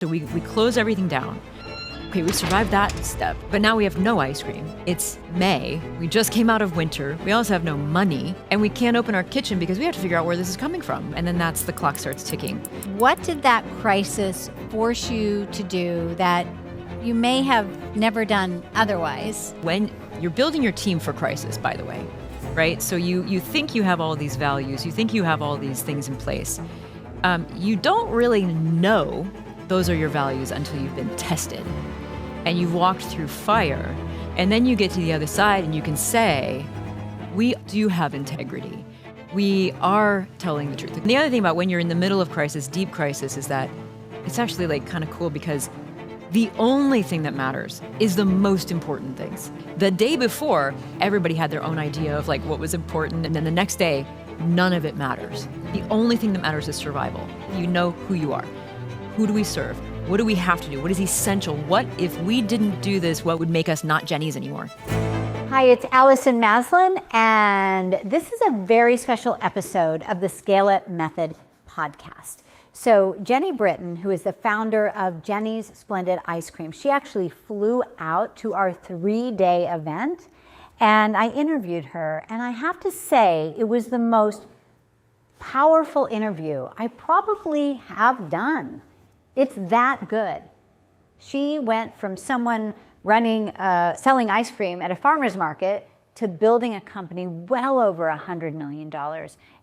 So we close everything down. Okay, we survived that step, but now we have no ice cream. It's May. We just came out of winter. We also have no money, and we can't open our kitchen because we have to figure out where this is coming from. And then that's the clock starts ticking. What did that crisis force you to do that you may have never done otherwise? When you're building your team for crisis, by the way, right? So you think you have all these values, you think you have all these things in place. You don't really know those are your values until you've been tested and you've walked through fire. And then you get to the other side and you can say, we do have integrity. We are telling the truth. And the other thing about when you're in the middle of crisis, deep crisis, is that it's actually like kind of cool because the only thing that matters is the most important things. The day before, everybody had their own idea of like what was important. And then the next day, none of it matters. The only thing that matters is survival. You know who you are. Who do we serve? What do we have to do? What is essential? What if we didn't do this, what would make us not Jennies anymore? Hi, it's Allison Maslan, and this is a very special episode of the Scale It Method podcast. So Jeni Britton, who is the founder of Jeni's Splendid Ice Cream, she actually flew out to our 3-day event, and I interviewed her, and I have to say it was the most powerful interview I probably have done. It's that good. She went from someone selling ice cream at a farmer's market to building a company well over $100 million.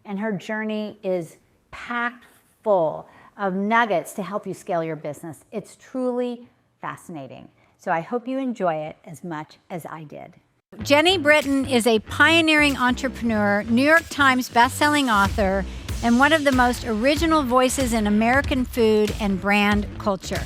And her journey is packed full of nuggets to help you scale your business. It's truly fascinating. So I hope you enjoy it as much as I did. Jeni Britton is a pioneering entrepreneur, New York Times bestselling author, and one of the most original voices in American food and brand culture.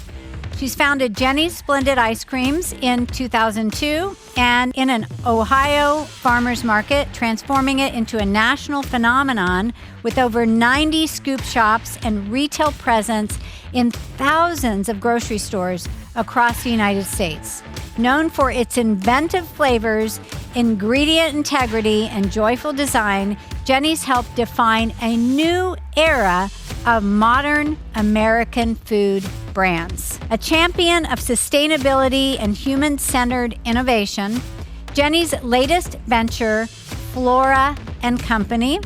She's founded Jeni's Splendid Ice Creams in 2002 and in an Ohio farmer's market, transforming it into a national phenomenon with over 90 scoop shops and retail presence in thousands of grocery stores across the United States. Known for its inventive flavors, ingredient integrity, and joyful design, Jeni's helped define a new era of modern American food brands. A champion of sustainability and human-centered innovation, Jeni's latest venture, Flora Company,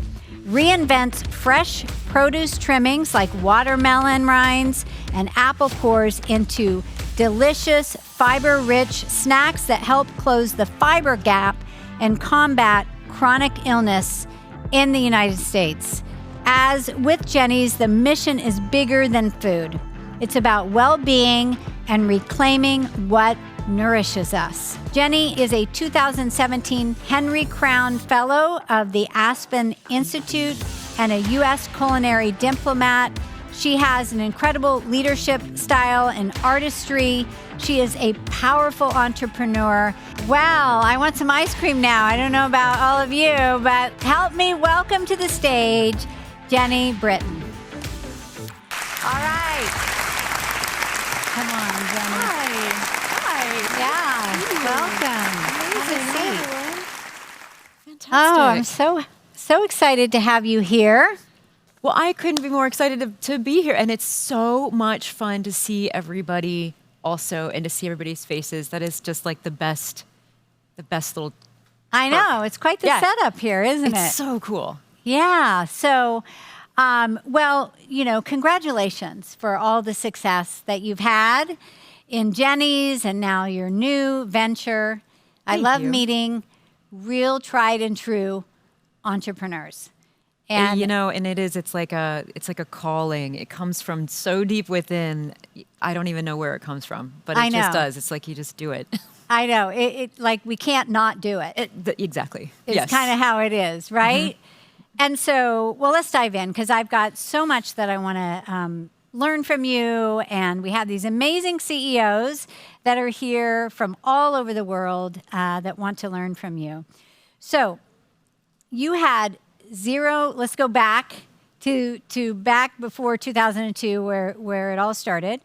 reinvents fresh produce trimmings like watermelon rinds and apple cores into delicious, fiber-rich snacks that help close the fiber gap and combat chronic illness in the United States. As with Jeni's, the mission is bigger than food. It's about well-being and reclaiming what nourishes us. Jeni is a 2017 Henry Crown Fellow of the Aspen Institute and a U.S. culinary diplomat. She has an incredible leadership style and artistry. She is a powerful entrepreneur. Wow, I want some ice cream now. I don't know about all of you, but help me welcome to the stage, Jeni Britton. All right. Come on, Jeni. Hi. Yeah, welcome. Amazing. Fantastic. Oh, I'm so excited to have you here. Well, I couldn't be more excited to be here. And it's so much fun to see everybody also and to see everybody's faces. That is just like the best little I know. It's quite the setup here, isn't it? It's so cool. Yeah. So, well, congratulations for all the success that you've had in Jeni's and now your new venture. I love meeting real tried and true entrepreneurs. And and it's like a calling. It comes from so deep within. I don't even know where it comes from, but it just does. It's like you just do it. I know. It like we can't not do it. Exactly. It's kind of how it is, right? Mm-hmm. And so, well, let's dive in because I've got so much that I want to learn from you. And we have these amazing CEOs that are here from all over the world that want to learn from you. So you had zero. Let's go back to back before 2002, where it all started.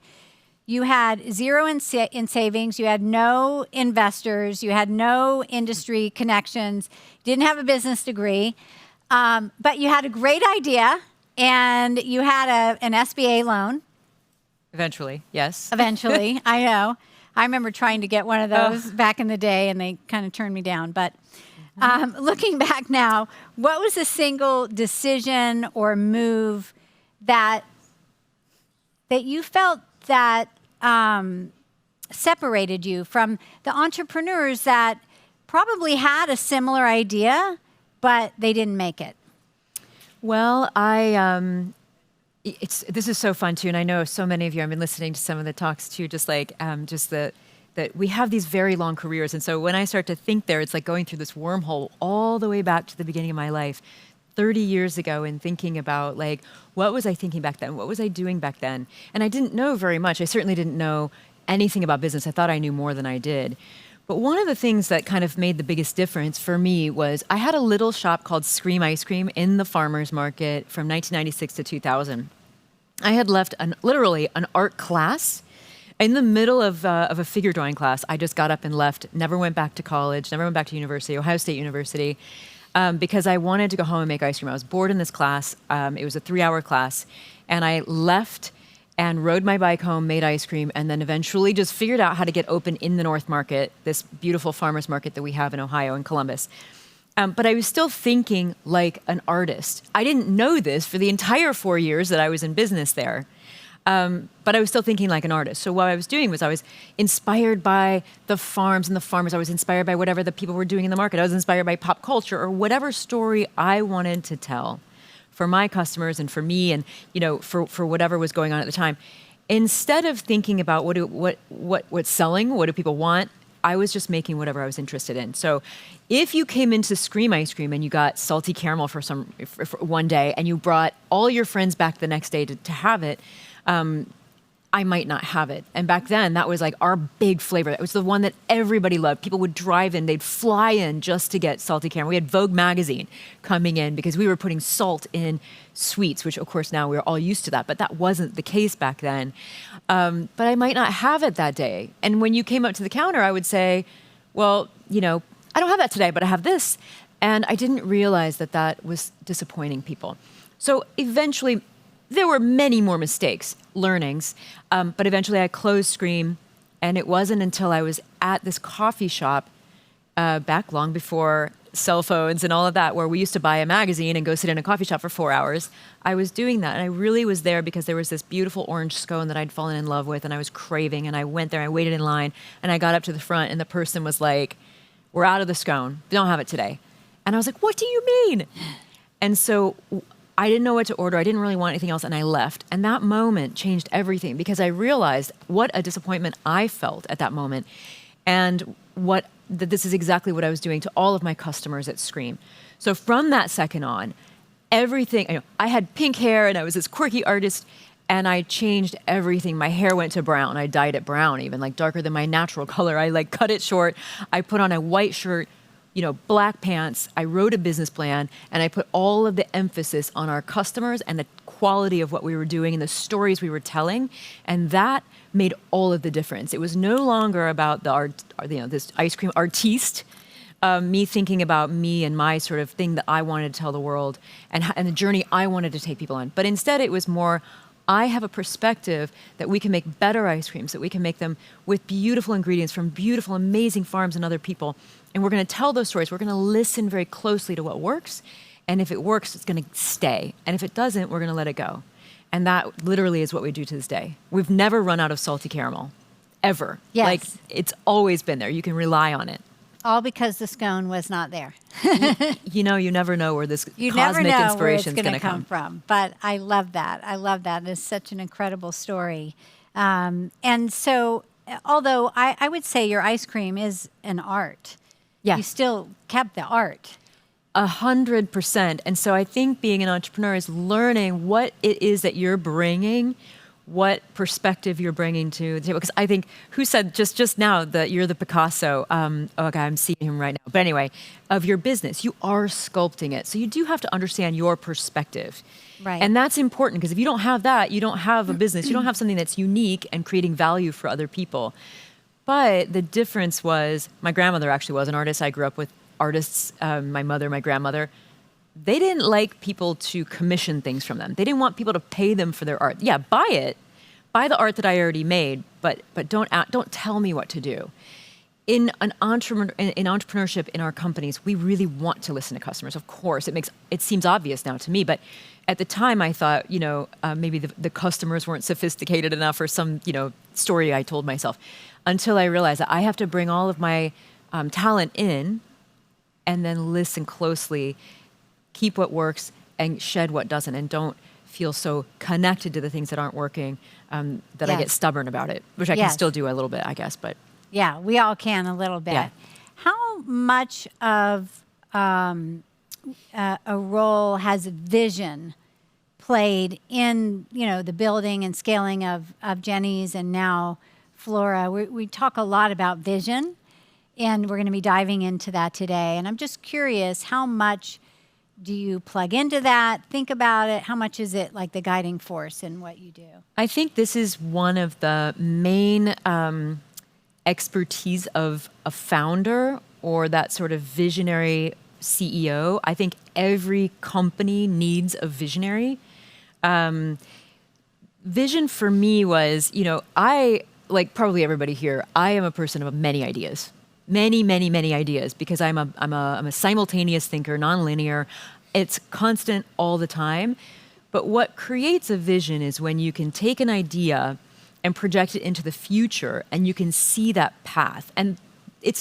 You had zero in savings. You had no investors. You had no industry connections. Didn't have a business degree, but you had a great idea, and you had an SBA loan, Eventually, yes. Eventually, I know. I remember trying to get one of those back in the day, and they kind of turned me down. But looking back now, what was a single decision or move that you felt that separated you from the entrepreneurs that probably had a similar idea, but they didn't make it? Well, this is so fun too, and I know so many of you. I've been listening to some of the talks too, just like that we have these very long careers, and so when I start to think there, it's like going through this wormhole all the way back to the beginning of my life, 30 years ago, and thinking about like what was I thinking back then, what was I doing back then, and I didn't know very much. I certainly didn't know anything about business. I thought I knew more than I did. But one of the things that kind of made the biggest difference for me was I had a little shop called Scream Ice Cream in the farmer's market from 1996 to 2000. I had left literally an art class in the middle of a figure drawing class. I just got up and left, never went back to college, never went back to university, Ohio State University, because I wanted to go home and make ice cream. I was bored in this class. It was a 3-hour class. And I left and rode my bike home, made ice cream, and then eventually just figured out how to get open in the North Market, this beautiful farmer's market that we have in Ohio, in Columbus. But I was still thinking like an artist. I didn't know this for the entire 4 years that I was in business there. But I was still thinking like an artist. So what I was doing was I was inspired by the farms and the farmers. I was inspired by whatever the people were doing in the market. I was inspired by pop culture or whatever story I wanted to tell for my customers and for me and, for whatever was going on at the time. Instead of thinking about what's selling, what do people want, I was just making whatever I was interested in. So if you came into Scream Ice Cream and you got salty caramel for one day and you brought all your friends back the next day to have it, I might not have it. And back then, that was like our big flavor. That was the one that everybody loved. People would drive in, they'd fly in just to get salty caramel. We had Vogue magazine coming in because we were putting salt in sweets, which of course now we're all used to that, but that wasn't the case back then. But I might not have it that day. And when you came up to the counter, I would say, well, I don't have that today, but I have this. And I didn't realize that was disappointing people. So eventually, there were many more mistakes, learnings, but eventually I closed Scream, and it wasn't until I was at this coffee shop back long before cell phones and all of that, where we used to buy a magazine and go sit in a coffee shop for 4 hours. I was doing that, and I really was there because there was this beautiful orange scone that I'd fallen in love with, and I was craving, and I went there, I waited in line, and I got up to the front, and the person was like, "We're out of the scone. We don't have it today." And I was like, "What do you mean?" And so I didn't know what to order. I didn't really want anything else, and I left. And that moment changed everything because I realized what a disappointment I felt at that moment, and that this is exactly what I was doing to all of my customers at Scream. So from that second on, everything, I had pink hair, and I was this quirky artist, and I changed everything. My hair went to brown. I dyed it brown, even like darker than my natural color. I cut it short. I put on a white shirt, black pants. I wrote a business plan, and I put all of the emphasis on our customers and the quality of what we were doing and the stories we were telling. And that made all of the difference. It was no longer about the art, this ice cream artiste, me thinking about me and my sort of thing that I wanted to tell the world and the journey I wanted to take people on. But instead it was more, I have a perspective that we can make better ice creams, that we can make them with beautiful ingredients from beautiful, amazing farms and other people. And we're going to tell those stories. We're going to listen very closely to what works. And if it works, it's going to stay. And if it doesn't, we're going to let it go. And that literally is what we do to this day. We've never run out of salty caramel, ever. Yes. It's always been there. You can rely on it. All because the scone was not there. You never know where this you cosmic never know inspiration is going to come from. But I love that. I love that. It's such an incredible story. And so, although I would say your ice cream is an art, you still kept the art. 100%. And so I think being an entrepreneur is learning what it is that you're bringing, what perspective you're bringing to the table. Because I think, who said just now that you're the Picasso? Okay, I'm seeing him right now. But anyway, of your business, you are sculpting it. So you do have to understand your perspective. Right. And that's important because if you don't have that, you don't have a business. You don't have something that's unique and creating value for other people. But the difference was, my grandmother actually was an artist. I grew up with artists, my mother, my grandmother. They didn't like people to commission things from them. They didn't want people to pay them for their art. Yeah, buy it, buy the art that I already made, but don't tell me what to do. In entrepreneurship in our companies, we really want to listen to customers. Of course, it seems obvious now to me, but at the time I thought, maybe the customers weren't sophisticated enough or some, story I told myself, until I realized that I have to bring all of my talent in and then listen closely, keep what works and shed what doesn't, and don't feel so connected to the things that aren't working that I get stubborn about it, which I can still do a little bit, I guess, but. Yeah, we all can a little bit. Yeah. How much of a role has vision played in, the building and scaling of Jeni's and now Flora? We talk a lot about vision, and we're going to be diving into that today. And I'm just curious, how much do you plug into that, think about it? How much is it like the guiding force in what you do? I think this is one of the main expertise of a founder or that sort of visionary CEO. I think every company needs a visionary. Vision for me was, I, like probably everybody here, I am a person of many ideas. Many, many, many ideas, because I'm a simultaneous thinker, nonlinear. It's constant all the time. But what creates a vision is when you can take an idea and project it into the future, and you can see that path. And it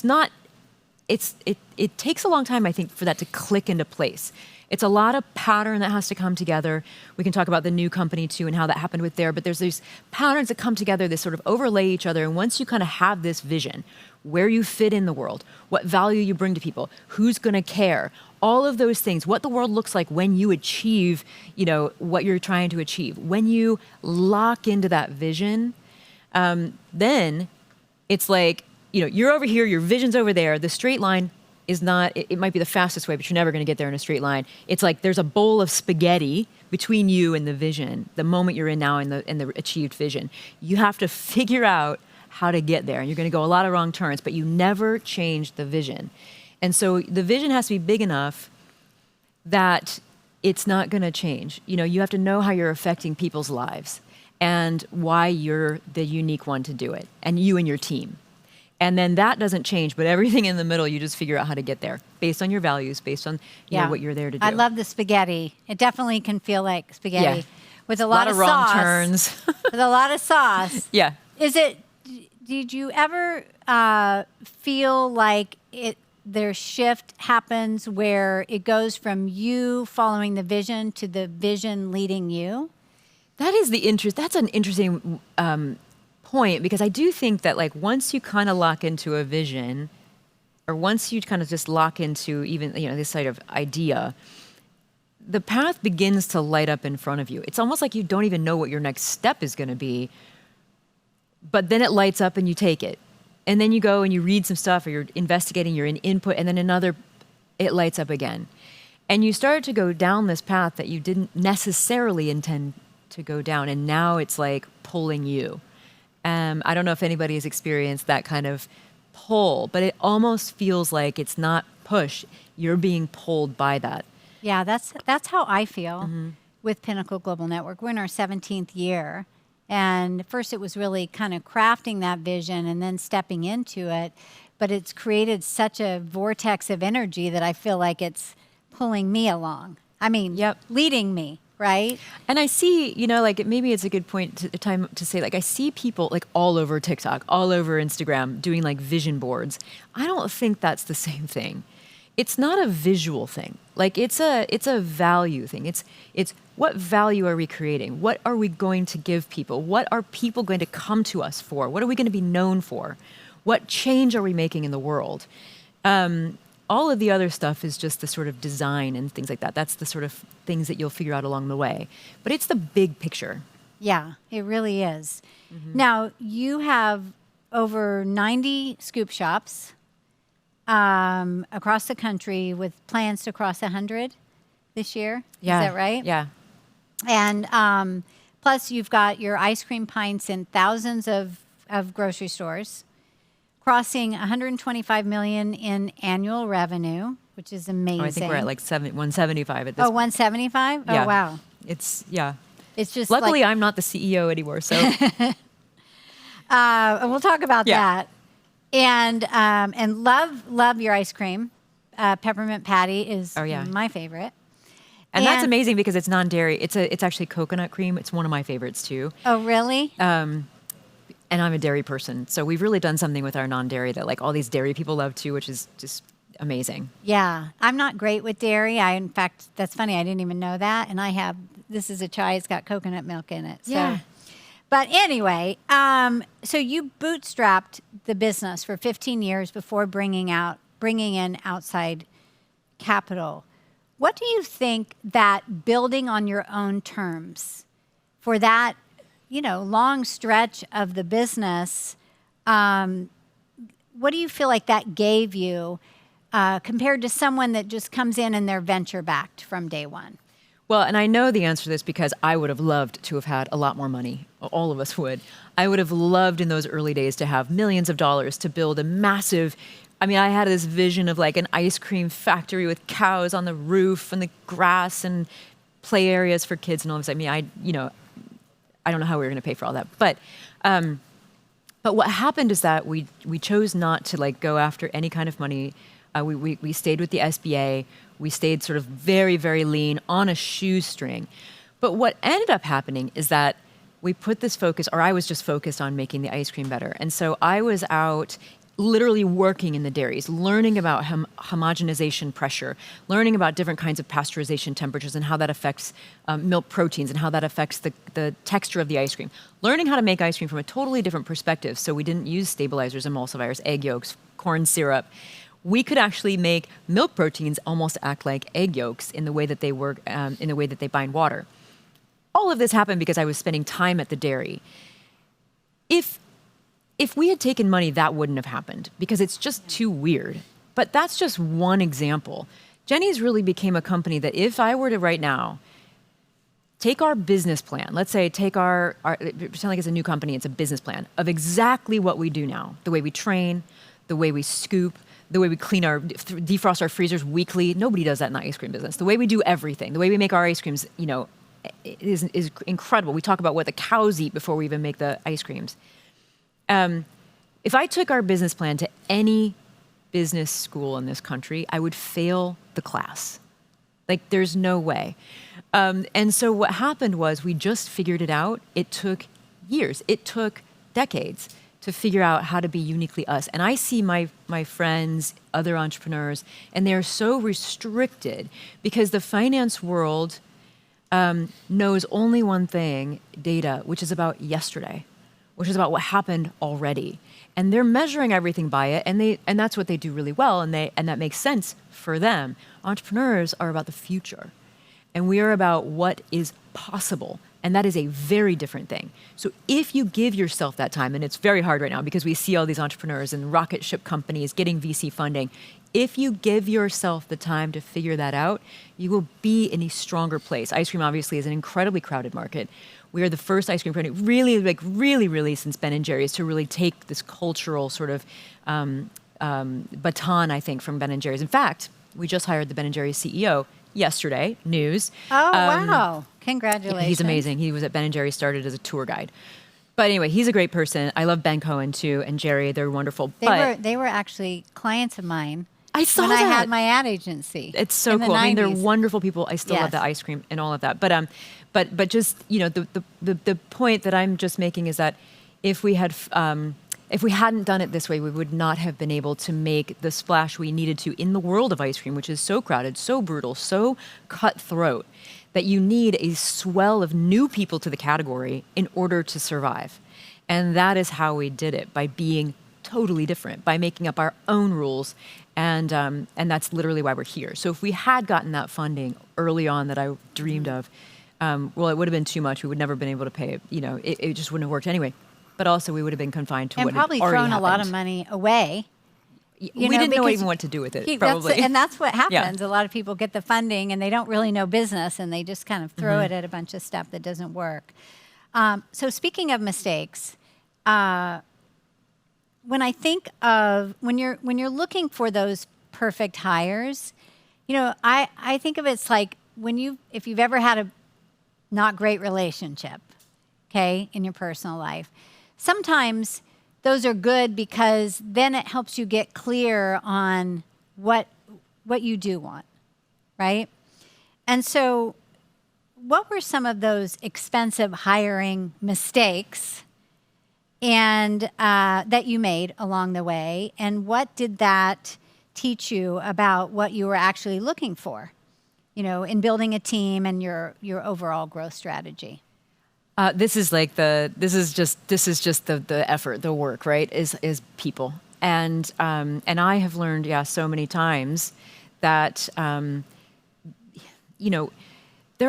takes a long time, I think, for that to click into place. It's a lot of pattern that has to come together. We can talk about the new company too and how that happened with there, but there's these patterns that come together, they sort of overlay each other. And once you kind of have this vision, where you fit in the world, what value you bring to people, who's going to care, all of those things, what the world looks like when you achieve, what you're trying to achieve. When you lock into that vision, then it's like, you're over here, your vision's over there. The straight line is not, it might be the fastest way, but you're never going to get there in a straight line. It's like there's a bowl of spaghetti between you and the vision, the moment you're in now and the achieved vision. You have to figure out how to get there. And you're going to go a lot of wrong turns, but you never change the vision. And so the vision has to be big enough that it's not going to change. You have to know how you're affecting people's lives and why you're the unique one to do it, and you and your team. And then that doesn't change, but everything in the middle, you just figure out how to get there based on your values, based on what you're there to do. I love the spaghetti. It definitely can feel like spaghetti with a lot of wrong sauce. Turns. With a lot of sauce. Yeah. Did you ever feel like their shift happens where it goes from you following the vision to the vision leading you? That's an interesting point, because I do think that once you kind of lock into a vision, or once you kind of just lock into even, this sort of idea, the path begins to light up in front of you. It's almost like you don't even know what your next step is going to be, but then it lights up and you take it. And then you go and you read some stuff, or you're investigating, you're in input, and then it lights up again. And you start to go down this path that you didn't necessarily intend to go down, and now it's like pulling you. I don't know if anybody has experienced that kind of pull, but it almost feels like it's not push. You're being pulled by that. Yeah, that's how I feel with Pinnacle Global Network. We're in our 17th year. And first it was really kind of crafting that vision and then stepping into it. But it's created such a vortex of energy that I feel like it's pulling me along. I mean, leading me, right? And I see, maybe it's a good time to say, I see people all over TikTok, all over Instagram doing vision boards. I don't think that's the same thing. It's not a visual thing. It's a value thing. It's what value are we creating? What are we going to give people? What are people going to come to us for? What are we going to be known for? What change are we making in the world? All of the other stuff is just the sort of design and things like that. That's the sort of things that you'll figure out along the way. But it's the big picture. Yeah, it really is. Now, you have over 90 scoop shops across the country, with plans to cross 100 this year. Yeah. Is that right? Yeah. And plus, you've got your ice cream pints in thousands of grocery stores, crossing 125 million in annual revenue, which is amazing. Oh, I think we're at 175 at this point. 175? Yeah. Oh, wow. It's, It's just Luckily, I'm not the CEO anymore, so. And we'll talk about that. And love your ice cream. Peppermint patty is my favorite. And that's amazing because it's non-dairy. It's actually coconut cream. It's one of my favorites too. Oh, really? And I'm a dairy person, so we've really done something with our non-dairy that like all these dairy people love too, which is just amazing. Yeah, I'm not great with dairy. In fact, that's funny. I didn't even know that. And this is a chai. It's got coconut milk in it. So. Yeah. But anyway, so you bootstrapped the business for 15 years before bringing in outside capital. What do you think that building on your own terms for that, long stretch of the business, what do you feel like that gave you compared to someone that just comes in and they're venture backed from day one? Well, and I know the answer to this because I would have loved to have had a lot more money. All of us would. I would have loved in those early days to have millions of dollars to build a massive, I had this vision of like an ice cream factory with cows on the roof and the grass and play areas for kids and all this. I don't know how we were going to pay for all that. But what happened is that we chose not to like go after any kind of money. We stayed with the SBA. We stayed sort of very, very lean on a shoestring. But what ended up happening is that we put this focus, or I was just focused on making the ice cream better. And so I was out literally working in the dairies, learning about homogenization pressure, learning about different kinds of pasteurization temperatures and how that affects milk proteins and how that affects the texture of the ice cream. Learning how to make ice cream from a totally different perspective. So we didn't use stabilizers, emulsifiers, egg yolks, corn syrup. We could actually make milk proteins almost act like egg yolks in the way that they work, in the way that they bind water. All of this happened because I was spending time at the dairy. If we had taken money, that wouldn't have happened because it's just too weird. But that's just one example. Jeni's really became a company that if I were to right now take our business plan, let's say take our pretend like it's a new company, it's a business plan of exactly what we do now, the way we train, the way we scoop, the way we clean defrost our freezers weekly. Nobody does that in the ice cream business. The way we do everything, the way we make our ice creams, is incredible. We talk about what the cows eat before we even make the ice creams. If I took our business plan to any business school in this country, I would fail the class. Like, there's no way. And so what happened was we just figured it out. It took years. It took decades to figure out how to be uniquely us. And I see my friends, other entrepreneurs, and they're so restricted because the finance world knows only one thing, data, which is about yesterday, which is about what happened already. And they're measuring everything by it, and that's what they do really well, and that makes sense for them. Entrepreneurs are about the future, and we are about what is possible, and that is a very different thing. So if you give yourself that time, and it's very hard right now because we see all these entrepreneurs and rocket ship companies getting VC funding, if you give yourself the time to figure that out, you will be in a stronger place. Ice cream obviously is an incredibly crowded market. We are the first ice cream company, really since Ben & Jerry's to really take this cultural sort of baton, I think, from Ben & Jerry's. In fact, we just hired the Ben & Jerry's CEO yesterday, news. Oh, wow. Congratulations. He's amazing. He was at Ben & Jerry's, started as a tour guide. But anyway, he's a great person. I love Ben Cohen, too, and Jerry. They're wonderful. They were actually clients of mine. I saw when that. I had my ad agency. It's so cool. I mean, they're wonderful people. I still love the ice cream and all of that. But just, the point that I'm just making is that if we hadn't done it this way, we would not have been able to make the splash we needed to in the world of ice cream, which is so crowded, so brutal, so cutthroat, that you need a swell of new people to the category in order to survive. And that is how we did it, by being totally different, by making up our own rules. And that's literally why we're here. So if we had gotten that funding early on that I dreamed of, it would have been too much. We would never have been able to pay it. It just wouldn't have worked anyway. But also we would have been confined to what had already happened. And probably thrown a lot of money away. We didn't know even what to do with it, probably. That's what happens. Yeah. A lot of people get the funding and they don't really know business and they just kind of throw it at a bunch of stuff that doesn't work. So speaking of mistakes, when I think of when you're looking for those perfect hires, I think of it's like if you've ever had not great relationship, okay, in your personal life. Sometimes those are good because then it helps you get clear on what you do want, right? And so what were some of those expensive hiring mistakes and that you made along the way? And what did that teach you about what you were actually looking for, in building a team and your overall growth strategy? This is just the effort, the work, right? Is people, and I have learned, so many times that there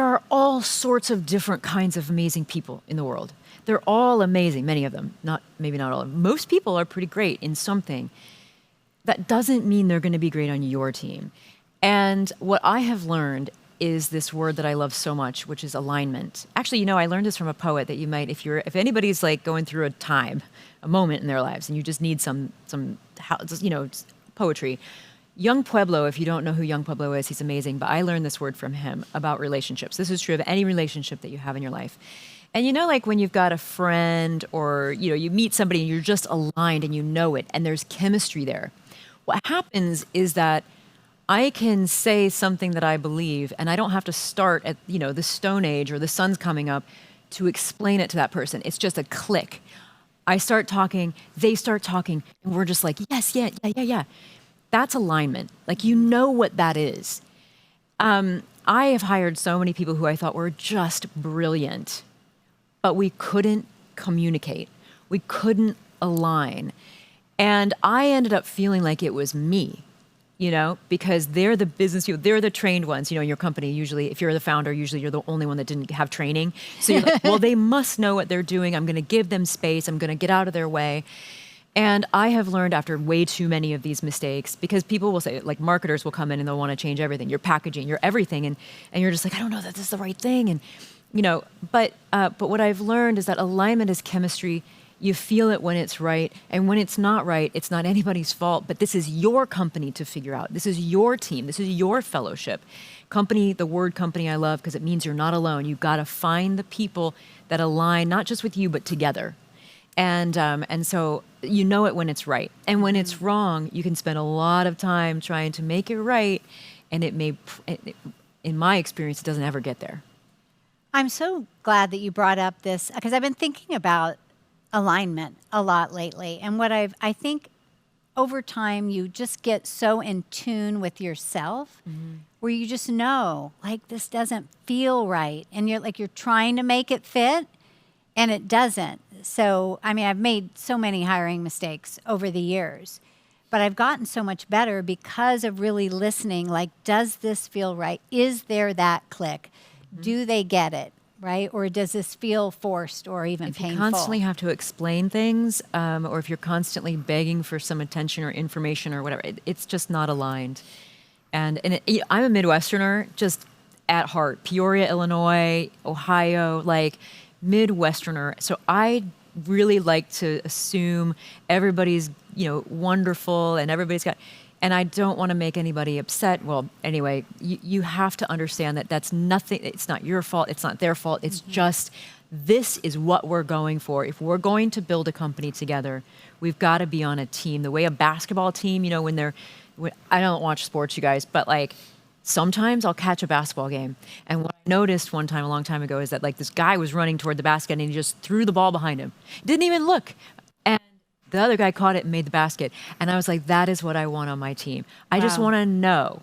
are all sorts of different kinds of amazing people in the world. They're all amazing, many of them, maybe not all of them. Most people are pretty great in something. That doesn't mean they're going to be great on your team. And what I have learned is this word that I love so much, which is alignment. Actually, I learned this from a poet that you might, if anybody's like going through a moment in their lives, and you just need some poetry. Young Pueblo, if you don't know who Young Pueblo is, he's amazing, but I learned this word from him about relationships. This is true of any relationship that you have in your life. And like when you've got a friend or, you meet somebody and you're just aligned and you know it, and there's chemistry there. What happens is that I can say something that I believe, and I don't have to start at, the Stone Age or the sun's coming up to explain it to that person. It's just a click. I start talking, they start talking, and we're just like, yes, yeah. That's alignment. Like, what that is. I have hired so many people who I thought were just brilliant, but we couldn't communicate. We couldn't align. And I ended up feeling like it was me. Because they're the business people, they're the trained ones, in your company. Usually, if you're the founder, usually you're the only one that didn't have training. So you're like, well, they must know what they're doing. I'm going to give them space. I'm going to get out of their way. And I have learned after way too many of these mistakes, because people will say, like marketers will come in and they'll want to change everything, your packaging, your everything. And you're just like, I don't know that this is the right thing. And, but what I've learned is that alignment is chemistry. You feel it when it's right. And when it's not right, it's not anybody's fault, but this is your company to figure out. This is your team. This is your fellowship. Company, the word company I love because it means you're not alone. You've got to find the people that align, not just with you, but together. And so it when it's right. And when it's wrong, you can spend a lot of time trying to make it right. And in my experience, it doesn't ever get there. I'm so glad that you brought up this, because I've been thinking about alignment a lot lately. And what I think over time, you just get so in tune with yourself, where you just know, like, this doesn't feel right. And you're trying to make it fit, and it doesn't. So, I've made so many hiring mistakes over the years, but I've gotten so much better because of really listening. Like, does this feel right? Is there that click? Do they get it? Right? Or does this feel forced or even painful? If you constantly have to explain things, or if you're constantly begging for some attention or information or whatever, it's just not aligned. And I'm a Midwesterner, just at heart. Peoria, Illinois, Ohio, like Midwesterner. So I really like to assume everybody's, wonderful and everybody's got... And I don't want to make anybody upset. Well, anyway, you have to understand that that's nothing. It's not your fault. It's not their fault. It's just, this is what we're going for. If we're going to build a company together, we've got to be on a team. The way a basketball team, I don't watch sports, you guys, but like sometimes I'll catch a basketball game. And what I noticed one time, a long time ago, is that like this guy was running toward the basket and he just threw the ball behind him. Didn't even look. The other guy caught it and made the basket. And I was like, that is what I want on my team. I just want to know.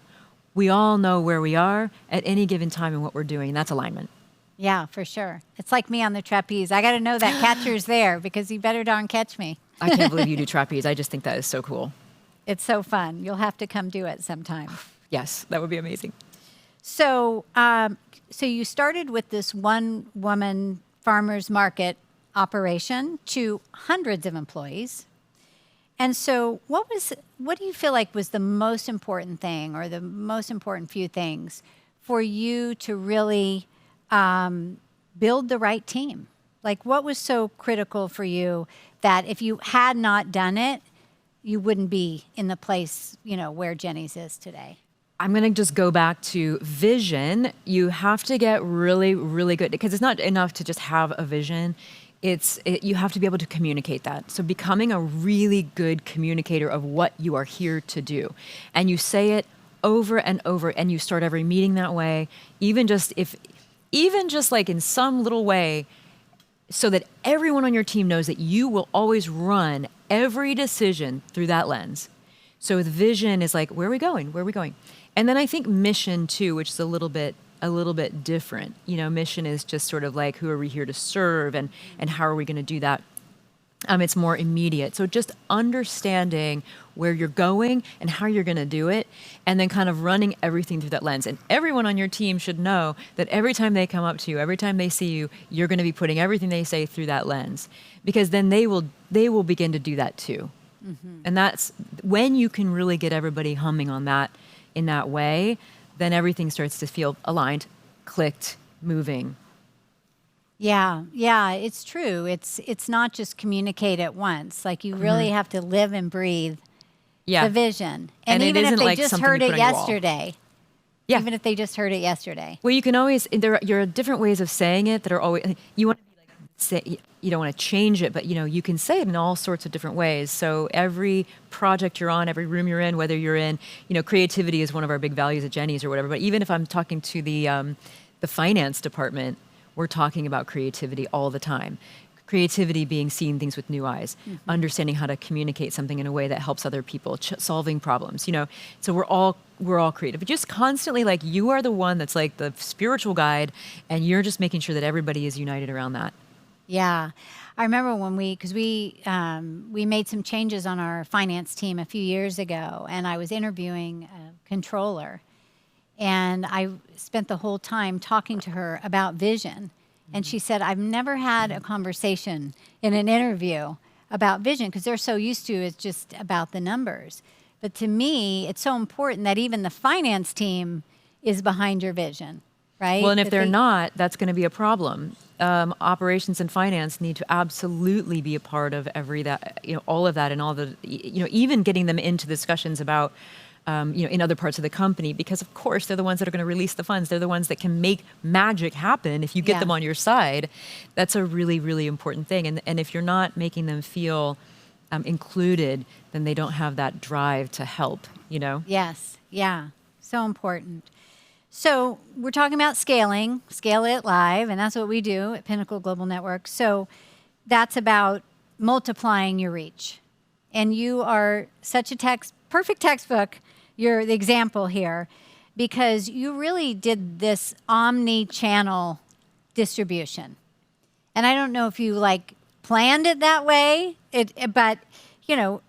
We all know where we are at any given time and what we're doing. And that's alignment. Yeah, for sure. It's like me on the trapeze. I got to know that catcher's there because he better darn catch me. I can't believe you do trapeze. I just think that is so cool. It's so fun. You'll have to come do it sometime. Yes, that would be amazing. So, so you started with this one-woman farmers market operation to hundreds of employees. And so what do you feel like was the most important thing, or the most important few things for you to really build the right team? Like, what was so critical for you that if you had not done it, you wouldn't be in the place, where Jeni's is today? I'm going to just go back to vision. You have to get really, really good, because it's not enough to just have a vision. You have to be able to communicate that. So becoming a really good communicator of what you are here to do. And you say it over and over, and you start every meeting that way, even just like in some little way, so that everyone on your team knows that you will always run every decision through that lens. So with vision is like, where are we going? Where are we going? And then I think mission too, which is a little bit different. Mission is just sort of like, who are we here to serve, and how are we going to do that? It's more immediate. So just understanding where you're going and how you're going to do it, and then kind of running everything through that lens. And everyone on your team should know that every time they come up to you, every time they see you, you're going to be putting everything they say through that lens, because then they will begin to do that too. Mm-hmm. And that's when you can really get everybody humming on that in that way, then everything starts to feel aligned, clicked, moving. Yeah, it's true. It's not just communicate at once. Like, you really have to live and breathe the vision. And even if they just heard it yesterday. Yeah. Even if they just heard it yesterday. Well, you can always, there are different ways of saying it that are always, you want to be like, say, you don't want to change it, but you can say it in all sorts of different ways. So every project you're on, every room you're in, whether you're in, creativity is one of our big values at Jeni's or whatever. But even if I'm talking to the finance department, we're talking about creativity all the time. Creativity being seeing things with new eyes, understanding how to communicate something in a way that helps other people, solving problems. So we're all creative, but just constantly, like, you are the one that's like the spiritual guide, and you're just making sure that everybody is united around that. Yeah. I remember when we made some changes on our finance team a few years ago, and I was interviewing a controller, and I spent the whole time talking to her about vision. And she said, I've never had a conversation in an interview about vision, because they're so used to it's just about the numbers. But to me, it's so important that even the finance team is behind your vision, right? Well, and if they're not, that's going to be a problem. Operations and finance need to absolutely be a part of all of that, and all the, even getting them into discussions about, in other parts of the company, because of course they're the ones that are going to release the funds. They're the ones that can make magic happen if you get them on your side. That's a really, really important thing. And if you're not making them feel included, then they don't have that drive to help, Yes. Yeah. So important. So we're talking about scaling, scale it live, and that's what we do at Pinnacle Global Network. So that's about multiplying your reach. And you are such a perfect textbook. You're the example here, because you really did this omni-channel distribution. And I don't know if you planned it that way, but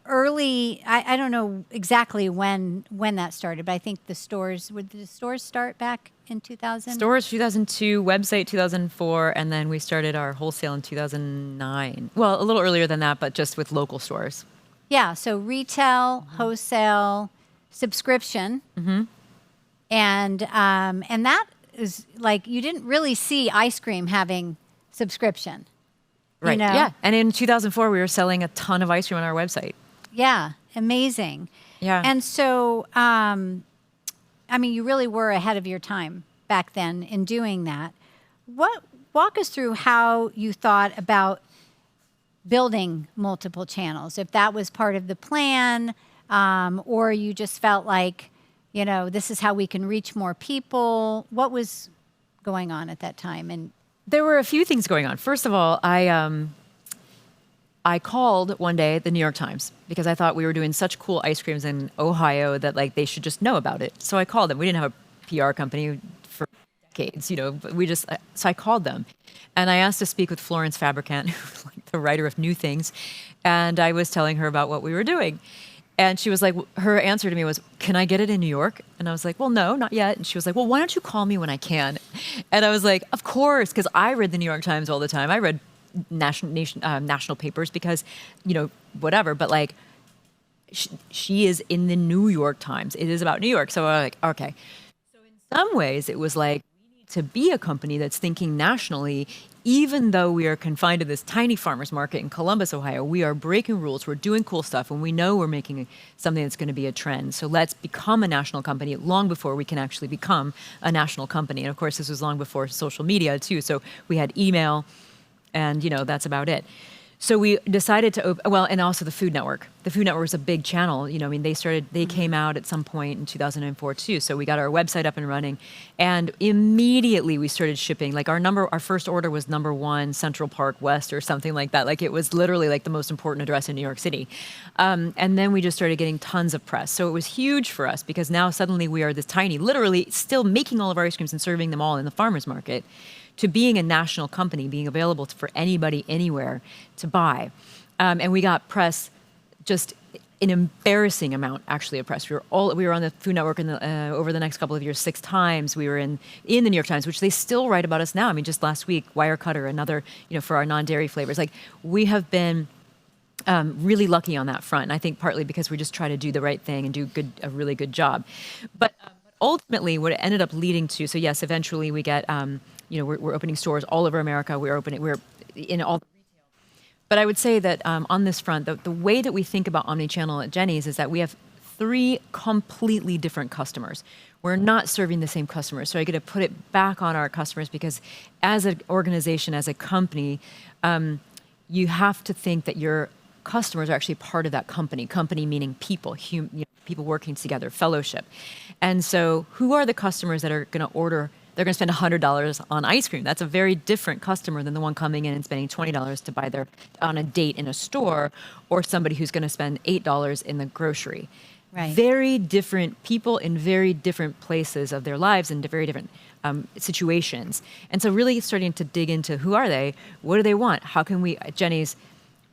early, I don't know exactly when that started, but I think would the stores start back in 2000? Stores 2002, website 2004, and then we started our wholesale in 2009. Well, a little earlier than that, but just with local stores. Yeah, so retail, wholesale, subscription, and that is you didn't really see ice cream having subscription. Right. Yeah. And in 2004, we were selling a ton of ice cream on our website. Yeah. Amazing. Yeah. And so, you really were ahead of your time back then in doing that. Walk us through how you thought about building multiple channels, if that was part of the plan, or you just felt like, this is how we can reach more people. What was going on at that time? And there were a few things going on. First of all, I called one day the New York Times, because I thought we were doing such cool ice creams in Ohio that they should just know about it. So I called them. We didn't have a PR company for decades, but so I called them, and I asked to speak with Florence Fabricant, the writer of New Things, and I was telling her about what we were doing. And she was like, her answer to me was, can I get it in New York? And I was like, well, no, not yet. And she was like, well, why don't you call me when I can? And I was like, of course, because I read the New York Times all the time. I read national papers because, whatever. But she is in the New York Times. It is about New York. So I'm like, okay. So in some ways, it was like, we need to be a company that's thinking nationally, even though we are confined to this tiny farmer's market in Columbus, Ohio, we are breaking rules. We're doing cool stuff, and we know we're making something that's going to be a trend. So let's become a national company long before we can actually become a national company. And of course, this was long before social media too. So we had email, and that's about it. So we decided to open, and also the Food Network. The Food Network was a big channel. They came out at some point in 2004 too. So we got our website up and running, and immediately we started shipping. Like our first order was number 1 Central Park West or something like that. Like it was literally like the most important address in New York City. And then we just started getting tons of press. So it was huge for us because now suddenly we are this tiny, literally still making all of our ice creams and serving them all in the farmer's market, to being a national company, being available for anybody, anywhere to buy. And we got press, just an embarrassing amount, actually, of press. We were on the Food Network over the next couple of years 6 times. We were in the New York Times, which they still write about us now. I mean, just last week, Wirecutter, another, for our non-dairy flavors. Like, we have been really lucky on that front. And I think partly because we just try to do the right thing and do a really good job. But ultimately, what it ended up leading to, so yes, eventually we get, we're opening stores all over America. We're in all the retail. But I would say that on this front, the way that we think about omnichannel at Jeni's is that we have 3 completely different customers. We're not serving the same customers. So I get to put it back on our customers because as an organization, as a company, you have to think that your customers are actually part of that company. Company meaning people, people working together, fellowship. And so who are the customers that are going to order? They're going to spend $100 on ice cream. That's a very different customer than the one coming in and spending $20 to buy on a date in a store, or somebody who's going to spend $8 in the grocery. Right. Very different people in very different places of their lives and very different situations. And so really starting to dig into who are they? What do they want? How can we, at Jeni's,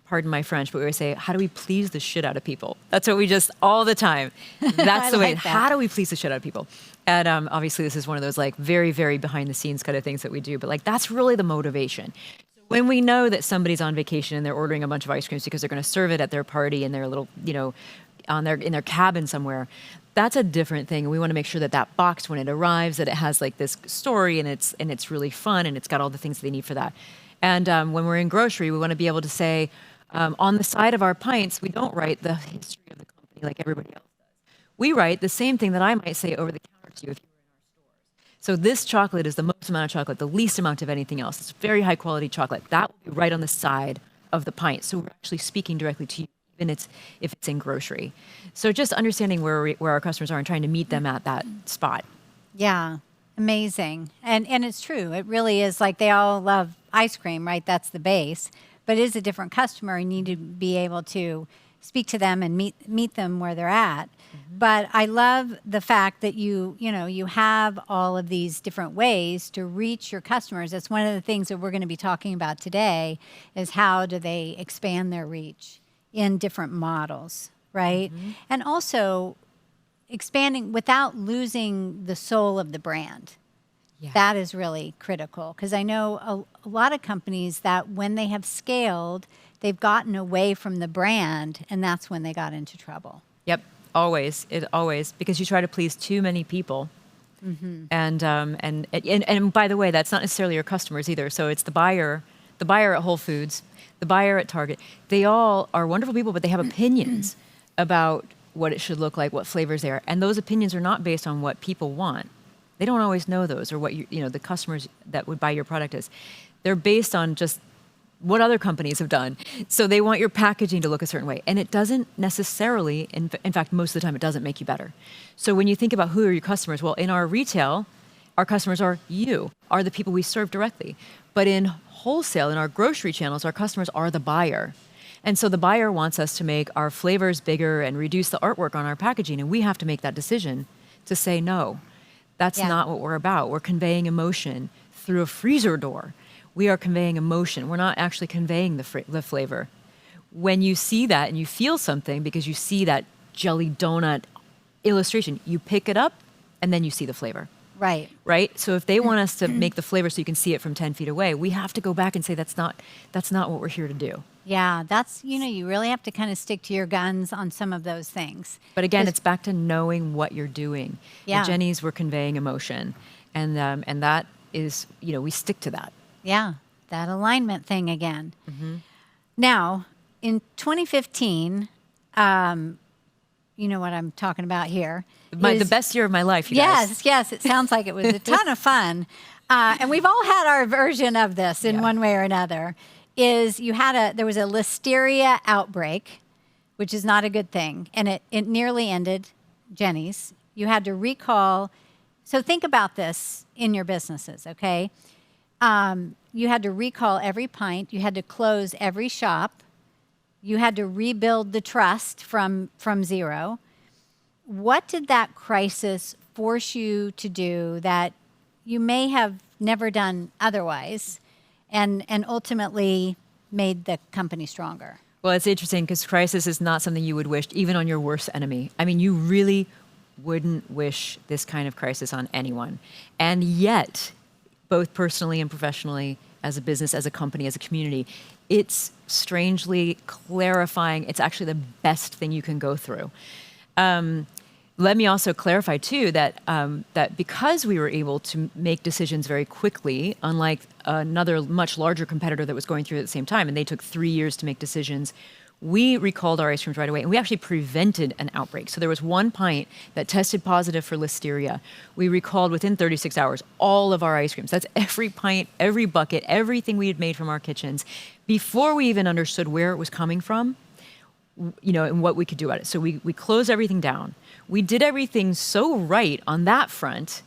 pardon my French, but we always say, how do we please the shit out of people? That's what we just, all the time. That's the way, how do we please the shit out of people? And obviously this is one of those like very, very behind the scenes kind of things that we do, but like that's really the motivation. When we know that somebody's on vacation and they're ordering a bunch of ice creams because they're going to serve it at their party in their little, in their cabin somewhere, that's a different thing. And we want to make sure that that box, when it arrives, that it has like this story and it's really fun and it's got all the things they need for that. And when we're in grocery, we want to be able to say, on the side of our pints, we don't write the history of the company like everybody else does. We write the same thing that I might say over the counter to you if you were in our stores. So this chocolate is the most amount of chocolate, the least amount of anything else. It's very high quality chocolate. That will be right on the side of the pint. So we're actually speaking directly to you, even if it's in grocery. So just understanding where our customers are and trying to meet them at that spot. Yeah, amazing. And it's true. It really is like they all love ice cream, right? That's the base. But it is a different customer. You need to be able to speak to them and meet them where they're at. Mm-hmm. But I love the fact that you have all of these different ways to reach your customers. That's one of the things that we're going to be talking about today is how do they expand their reach in different models, right? Mm-hmm. And also expanding without losing the soul of the brand. Yeah. That is really critical because I know a lot of companies that when they have scaled, they've gotten away from the brand, and that's when they got into trouble. Yep, always, because you try to please too many people, mm-hmm. and by the way, that's not necessarily your customers either. So it's the buyer at Whole Foods, the buyer at Target. They all are wonderful people, but they have opinions about what it should look like, what flavors they are, and those opinions are not based on what people want. They don't always know those or what the customers that would buy your product is. They're based on just what other companies have done. So they want your packaging to look a certain way. And it doesn't necessarily, in fact, most of the time, it doesn't make you better. So when you think about who are your customers, well, in our retail, our customers are the people we serve directly. But in wholesale, in our grocery channels, our customers are the buyer. And so the buyer wants us to make our flavors bigger and reduce the artwork on our packaging. And we have to make that decision to say no. That's not what we're about. We're conveying emotion through a freezer door. We are conveying emotion. We're not actually conveying the flavor. When you see that and you feel something because you see that jelly donut illustration, you pick it up and then you see the flavor. Right. Right? So if they want us to make the flavor so you can see it from 10 feet away, we have to go back and say that's not what we're here to do. Yeah, that's, you really have to kind of stick to your guns on some of those things. But again, it's back to knowing what you're doing. Yeah. At Jeni's, we're conveying emotion. And that is, we stick to that. Yeah. that alignment thing again. Now, in 2015, you know what I'm talking about here. The best year of my life, you guys. Yes, it sounds like it was a ton of fun. And we've all had our version of this in one way or another. There was a listeria outbreak, which is not a good thing. And it nearly ended Jeni's. You had to recall. So think about this in your businesses, okay? You had to recall every pint. You had to close every shop. You had to rebuild the trust from zero. What did that crisis force you to do that you may have never done otherwise, and ultimately made the company stronger? Well, it's interesting because crisis is not something you would wish even on your worst enemy. I mean, you really wouldn't wish this kind of crisis on anyone. And yet, both personally and professionally, as a business, as a company, as a community, it's strangely clarifying. It's actually the best thing you can go through. Let me also clarify too that because we were able to make decisions very quickly, unlike another much larger competitor that was going through it at the same time, and they took 3 years to make decisions, we recalled our ice creams right away, and we actually prevented an outbreak. So there was one pint that tested positive for listeria. We recalled within 36 hours all of our ice creams. That's every pint, every bucket, everything we had made from our kitchens, before we even understood where it was coming from, and what we could do about it. So we closed everything down. We did everything so right on that front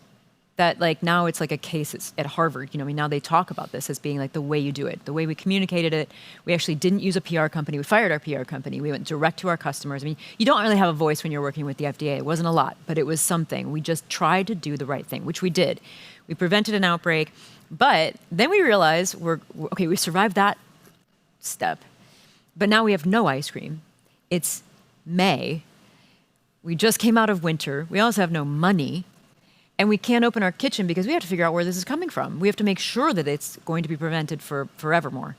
that now it's like a case at Harvard. Now they talk about this as being like the way you do it, the way we communicated it. We actually didn't use a PR company. We fired our PR company. We went direct to our customers. I mean, you don't really have a voice when you're working with the FDA. It wasn't a lot, but it was something. We just tried to do the right thing, which we did. We prevented an outbreak, but then we realized we survived that step, but now we have no ice cream. It's May. We just came out of winter. We also have no money. And we can't open our kitchen because we have to figure out where this is coming from. We have to make sure that it's going to be prevented for forevermore.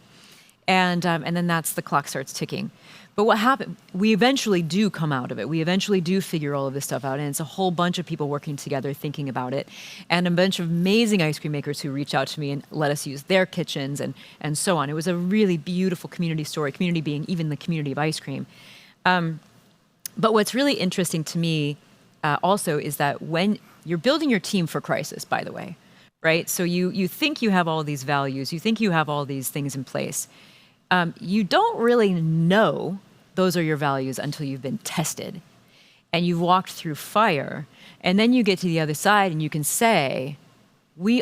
And then the clock starts ticking. But what happened, we eventually do come out of it. We eventually do figure all of this stuff out. And it's a whole bunch of people working together thinking about it. And a bunch of amazing ice cream makers who reached out to me and let us use their kitchens and so on. It was a really beautiful community story, community being even the community of ice cream. But what's really interesting to me also is that when you're building your team for crisis, by the way, right? So you think you have all these values, you think you have all these things in place. You don't really know those are your values until you've been tested and you've walked through fire. And then you get to the other side and you can say, we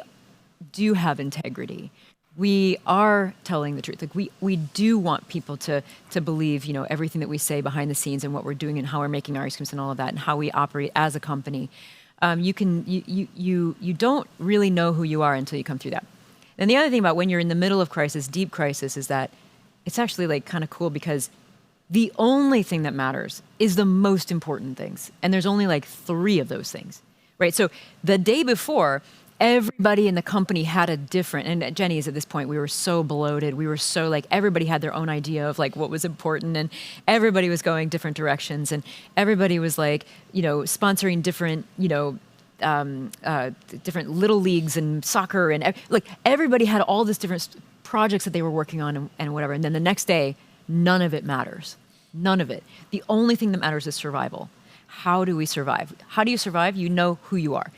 do have integrity. We are telling the truth. We do want people to believe, everything that we say behind the scenes and what we're doing and how we're making our ice creams and all of that and how we operate as a company. You don't really know who you are until you come through that. And the other thing about when you're in the middle of crisis, deep crisis, is that it's actually kind of cool because the only thing that matters is the most important things. And there's only 3 of those things, right? So the day before, everybody in the company had a different, and at Jeni's at this point, we were so bloated. We were so everybody had their own idea of what was important, and everybody was going different directions, and everybody was sponsoring different, different little leagues and soccer, and everybody had all this different projects that they were working on and whatever. And then the next day, none of it matters. None of it. The only thing that matters is survival. How do we survive? How do you survive? You know who you are.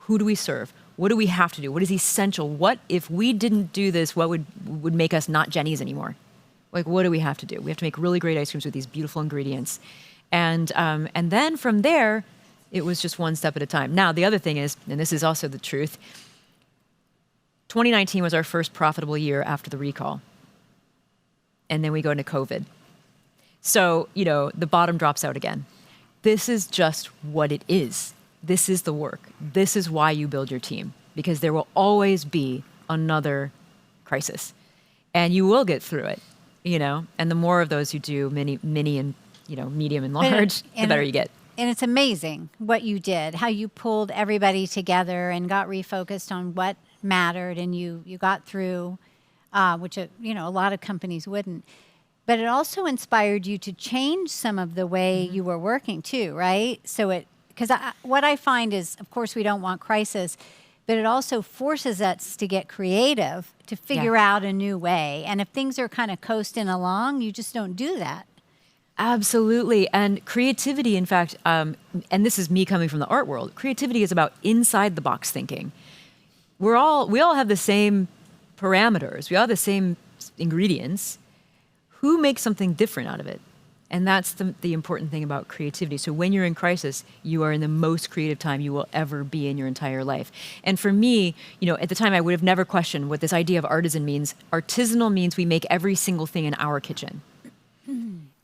Who do we serve? What do we have to do? What is essential? What if we didn't do this, what would make us not Jeni's anymore? What do we have to do? We have to make really great ice creams with these beautiful ingredients. And then from there, it was just one step at a time. Now, the other thing is, and this is also the truth, 2019 was our first profitable year after the recall. And then we go into COVID. So, the bottom drops out again. This is just what it is. This is the work. This is why you build your team, because there will always be another crisis, and you will get through it, and the more of those you do, mini and, medium and large, the better you get. And it's amazing what you did, how you pulled everybody together and got refocused on what mattered, and you got through, which, a lot of companies wouldn't. But it also inspired you to change some of the way you were working too, right? So because what I find is, of course, we don't want crisis, but it also forces us to get creative, to figure out a new way. And if things are kind of coasting along, you just don't do that. Absolutely. And creativity, in fact, and this is me coming from the art world, creativity is about inside the box thinking. We all have the same parameters. We all have the same ingredients. Who makes something different out of it? And that's the important thing about creativity. So when you're in crisis, you are in the most creative time you will ever be in your entire life. And for me, at the time, I would have never questioned what this idea of artisan means. Artisanal means we make every single thing in our kitchen.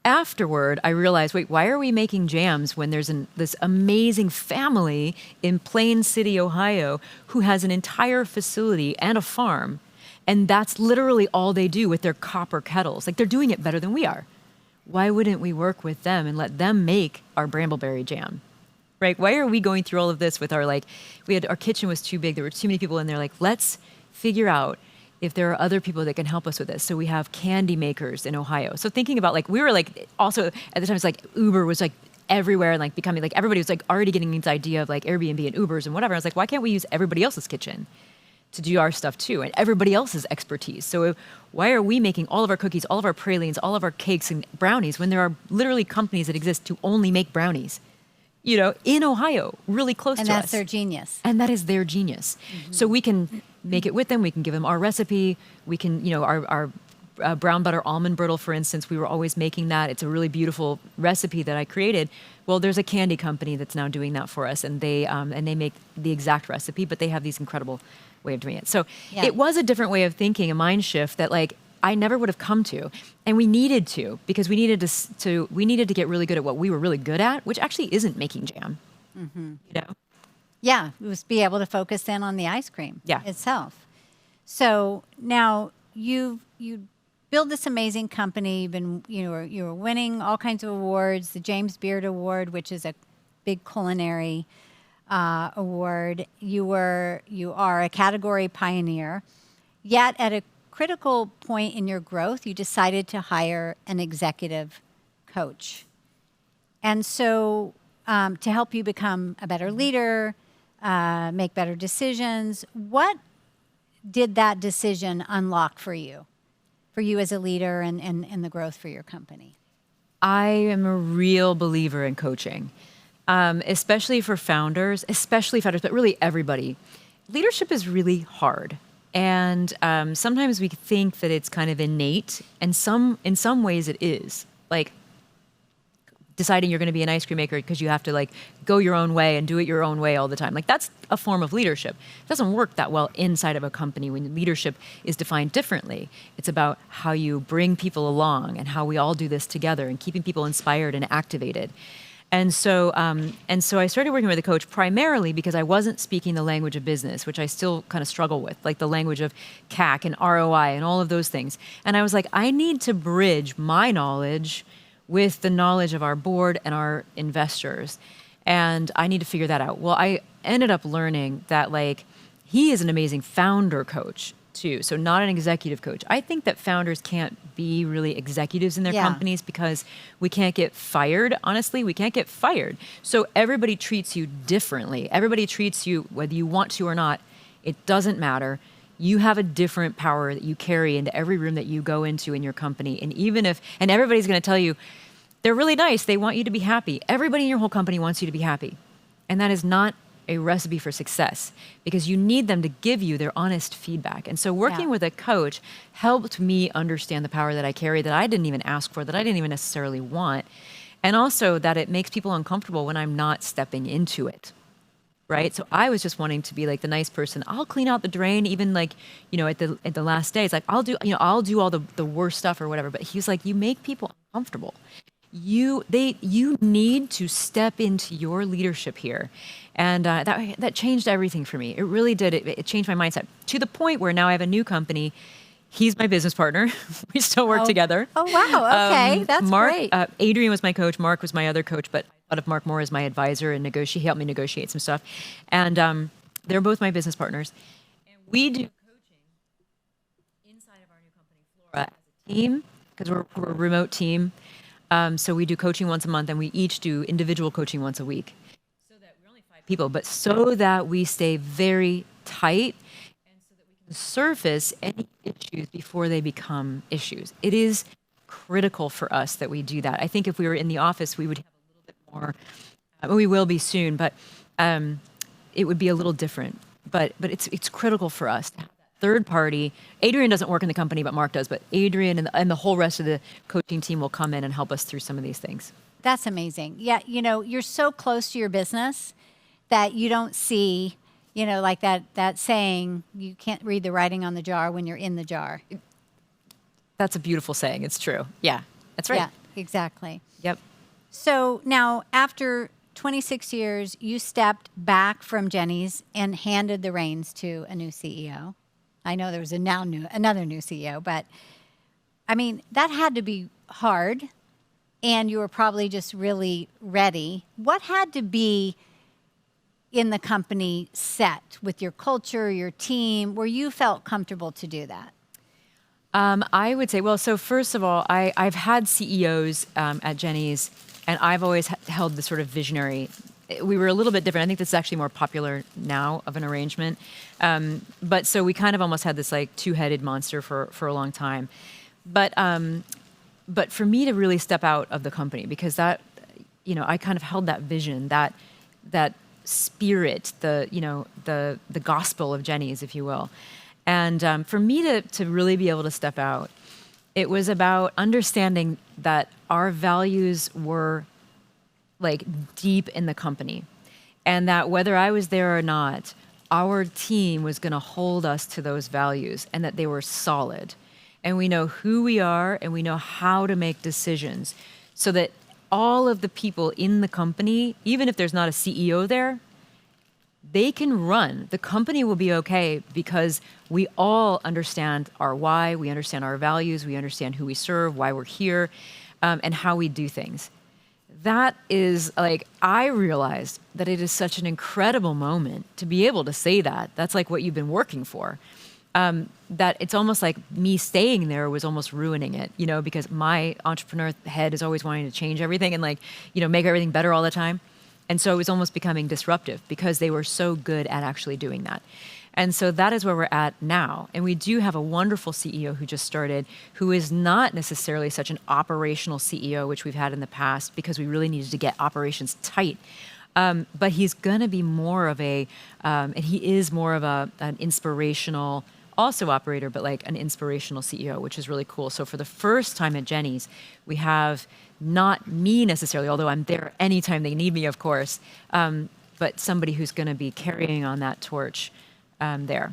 Afterward, I realized, wait, why are we making jams when there's this amazing family in Plain City, Ohio, who has an entire facility and a farm, and that's literally all they do with their copper kettles. Like, they're doing it better than we are. Why wouldn't we work with them and let them make our brambleberry jam? Right? Why are we going through all of this with our kitchen was too big. There were too many people in there. Like, let's figure out if there are other people that can help us with this. So we have candy makers in Ohio. So thinking about we were also at the time, it's Uber was everywhere and becoming everybody was already getting this idea of Airbnb and Ubers and whatever. I was like, why can't we use everybody else's kitchen to do our stuff too, and everybody else's expertise? So why are we making all of our cookies, all of our pralines, all of our cakes and brownies when there are literally companies that exist to only make brownies, in Ohio, really close to us? And that's their genius. And that is their genius. Mm-hmm. So we can make it with them. We can give them our recipe. We can, our brown butter almond brittle, for instance, we were always making that. It's a really beautiful recipe that I created. Well, there's a candy company that's now doing that for us, and they make the exact recipe, but they have these incredible way of doing it. So it was a different way of thinking, a mind shift that I never would have come to, and we needed to, because we needed to get really good at what we were really good at, which actually isn't making jam. Mm-hmm. Yeah, it was be able to focus in on the ice cream itself. So now you build this amazing company. You were winning all kinds of awards, the James Beard Award, which is a big culinary award. You are a category pioneer. Yet at a critical point in your growth, you decided to hire an executive coach. And so to help you become a better leader, make better decisions. What did that decision unlock for you as a leader and the growth for your company? I am a real believer in coaching, especially for founders, but really everybody. Leadership is really hard. And sometimes we think that it's kind of innate, and in some ways it is. Deciding you're going to be an ice cream maker because you have to go your own way and do it your own way all the time. That's a form of leadership. It doesn't work that well inside of a company when leadership is defined differently. It's about how you bring people along and how we all do this together and keeping people inspired and activated. And so I started working with a coach primarily because I wasn't speaking the language of business, which I still kind of struggle with, the language of CAC and ROI and all of those things. And I was like, I need to bridge my knowledge with the knowledge of our board and our investors. And I need to figure that out. Well, I ended up learning that he is an amazing founder coach too. So not an executive coach. I think that founders can't be really executives in their companies because we can't get fired. Honestly, we can't get fired. So everybody treats you differently. Everybody treats you, whether you want to or not, it doesn't matter. You have a different power that you carry into every room that you go into in your company. And everybody's going to tell you, they're really nice. They want you to be happy. Everybody in your whole company wants you to be happy. And that is not a recipe for success because you need them to give you their honest feedback. And so working with a coach helped me understand the power that I carry that I didn't even ask for, that I didn't even necessarily want. And also that it makes people uncomfortable when I'm not stepping into it. Right. So I was just wanting to be the nice person. I'll clean out the drain, even at the last day. It's I'll do all the worst stuff or whatever. But he was you make people uncomfortable. You need to step into your leadership here. And that changed everything for me. It really did. It changed my mindset to the point where now I have a new company. He's my business partner. We still work together. Oh, wow. Okay. That's Mark, great. Adrian was my coach. Mark was my other coach, but I thought of Mark more as my advisor and he helped me negotiate some stuff. And they're both my business partners. And we do coaching inside of our new company, Flora, as a team, because we're a remote team. So we do coaching once a month, and we each do individual coaching once a week. So that we're only 5 people, but so that we stay very tight and so that we can surface any issues before they become issues. It is critical for us that we do that. I think if we were in the office, we would have a little bit more, we will be soon, but it would be a little different. But it's critical for us to have that third party. Adrian doesn't work in the company, but Mark does. But Adrian and the whole rest of the coaching team will come in and help us through some of these things. That's amazing. Yeah, you're so close to your business that you don't see, like that saying, you can't read the writing on the jar when you're in the jar. That's a beautiful saying. It's true. Yeah, that's right. Yeah, exactly. Yep. So now, after 26 years, you stepped back from Jeni's and handed the reins to a new CEO. I know there was another new CEO, but I mean, that had to be hard, and you were probably just really ready. What had to be in the company set with your culture, your team, where you felt comfortable to do that? I would say, well, so first of all, I've had CEOs at Jeni's, and I've always held the sort of visionary. We were a little bit different. I think this is actually more popular now of an arrangement. But so we kind of almost had this like two-headed monster for a long time. But for me to really step out of the company, because that, I kind of held that vision, that spirit, the gospel of Jeni's, if you will. And for me to really be able to step out, it was about understanding that our values were like deep in the company, and that whether I was there or not, our team was going to hold us to those values, and that they were solid. And we know who we are, and we know how to make decisions, so that all of the people in the company, even if there's not a CEO there, they can run. The company will be okay because we all understand our why, we understand our values, we understand who we serve, why we're here, and how we do things. That is like, I realized that it is such an incredible moment to be able to say that. That's like what you've been working for. That it's almost like me staying there was almost ruining it, because my entrepreneur head is always wanting to change everything and make everything better all the time. And so it was almost becoming disruptive because they were so good at actually doing that. And so that is where we're at now. And we do have a wonderful CEO who just started, who is not necessarily such an operational CEO, which we've had in the past, because we really needed to get operations tight. But he's going to be more of and he is more of an inspirational, also operator, but like an inspirational CEO, which is really cool. So for the first time at Jeni's, we have not me necessarily, although I'm there anytime they need me, of course, but somebody who's going to be carrying on that torch there.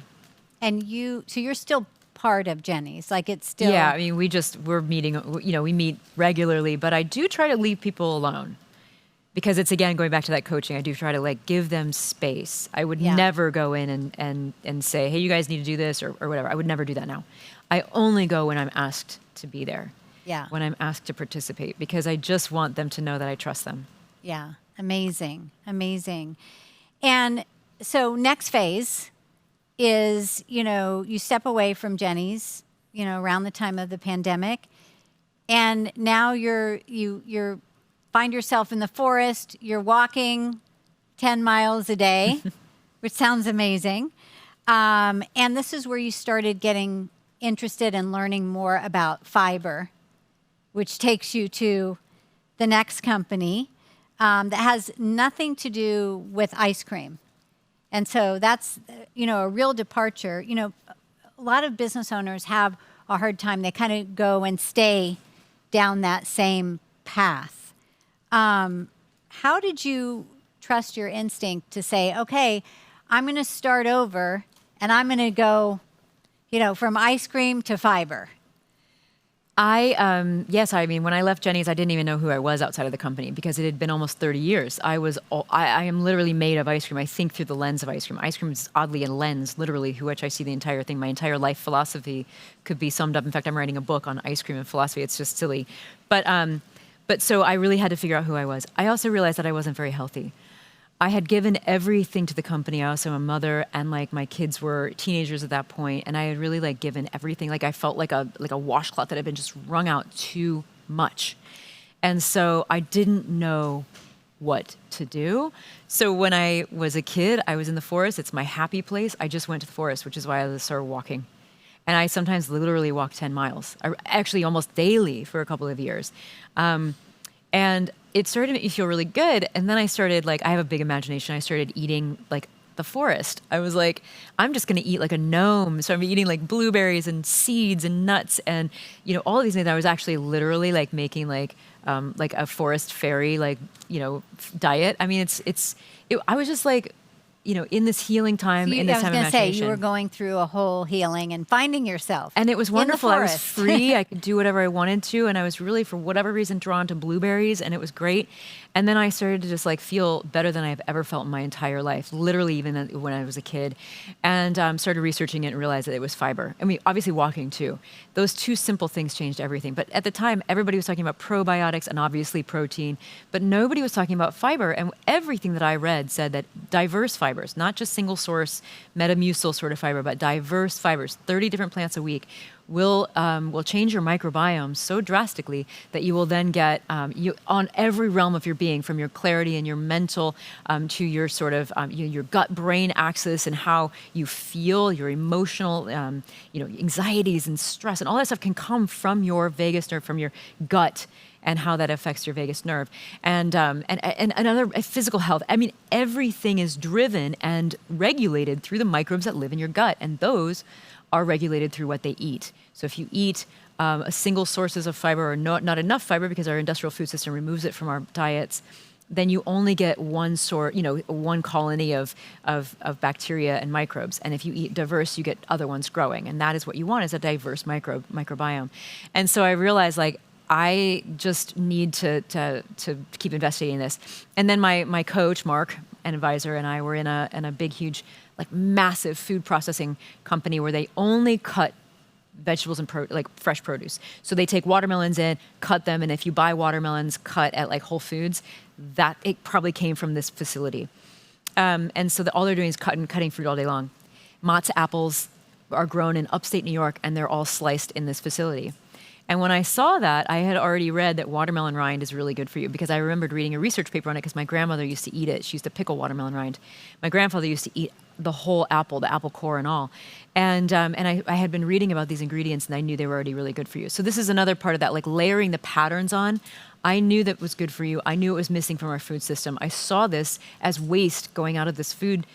And so you're still part of Jeni's, like it's still. Yeah, I mean, we're meeting, we meet regularly, but I do try to leave people alone. Because it's, again, going back to that coaching, I do try to give them space. I would never go in and say, hey, you guys need to do this or whatever. I would never do that now. I only go when I'm asked to be there. Yeah. When I'm asked to participate, because I just want them to know that I trust them. Yeah. Amazing. Amazing. And so next phase is, you step away from Jeni's, around the time of the pandemic. And now you're find yourself in the forest, you're walking 10 miles a day, which sounds amazing. And this is where you started getting interested in learning more about fiber, which takes you to the next company that has nothing to do with ice cream. And so that's, a real departure. A lot of business owners have a hard time. They kind of go and stay down that same path. How did you trust your instinct to say, okay, I'm going to start over and I'm going to go, from ice cream to fiber? Yes, I mean, when I left Jeni's, I didn't even know who I was outside of the company because it had been almost 30 years. I am literally made of ice cream. I think through the lens of ice cream. Ice cream is oddly a lens, literally, through which I see the entire thing. My entire life philosophy could be summed up. In fact, I'm writing a book on ice cream and philosophy. It's just silly. But so I really had to figure out who I was. I also realized that I wasn't very healthy. I had given everything to the company. I also am a mother, and my kids were teenagers at that point, and I had really given everything. I felt like a washcloth that had been just wrung out too much. And so I didn't know what to do. So when I was a kid, I was in the forest. It's my happy place. I just went to the forest, which is why I started walking. And I sometimes literally walk 10 miles, actually almost daily for a couple of years. And it started to make me feel really good. And then I started, like, I have a big imagination. I started eating, like, the forest. I was like, I'm just going to eat like a gnome. So I'm eating like blueberries and seeds and nuts and, you know, all of these things. I was actually literally like making like a forest fairy, like, you know, diet. I mean, I was just like, you know, in this healing time, in this time of imagination. I was going to say, you were going through a whole healing and finding yourself. And it was wonderful. I was forest. free. I could do whatever I wanted to. And I was really, for whatever reason, drawn to blueberries. And it was great. And then I started to just like feel better than I've ever felt in my entire life, literally even when I was a kid. And started researching it and realized that it was fiber. I mean, obviously walking too. Those two simple things changed everything. But at the time, everybody was talking about probiotics and obviously protein. But nobody was talking about fiber. And everything that I read said that diverse fibers, not just single source Metamucil sort of fiber, but diverse fibers, 30 different plants a week, will change your microbiome so drastically that you will then get you on every realm of your being, from your clarity and your mental to your sort of your gut-brain axis and how you feel, your emotional anxieties and stress and all that stuff can come from your vagus nerve, from your gut, and how that affects your vagus nerve, and another physical health. I mean, everything is driven and regulated through the microbes that live in your gut, and those are regulated through what they eat. So if you eat a single sources of fiber or not enough fiber, because our industrial food system removes it from our diets, then you only get one colony of bacteria and microbes. And if you eat diverse, you get other ones growing. And that is what you want, is a diverse microbiome. And so I realized, like, I just need to keep investigating this. And then my coach, Mark, an advisor, and I were in a big, huge, like massive food processing company where they only cut vegetables and fresh produce. So they take watermelons in, cut them, and if you buy watermelons cut at like Whole Foods, that it probably came from this facility. And so all they're doing is cutting fruit all day long. Matzo apples are grown in upstate New York, and they're all sliced in this facility. And when I saw that, I had already read that watermelon rind is really good for you, because I remembered reading a research paper on it, because my grandmother used to eat it. She used to pickle watermelon rind. My grandfather used to eat the whole apple, the apple core and all. And I had been reading about these ingredients, and I knew they were already really good for you. So this is another part of that, like layering the patterns on. I knew that was good for you. I knew it was missing from our food system. I saw this as waste going out of this food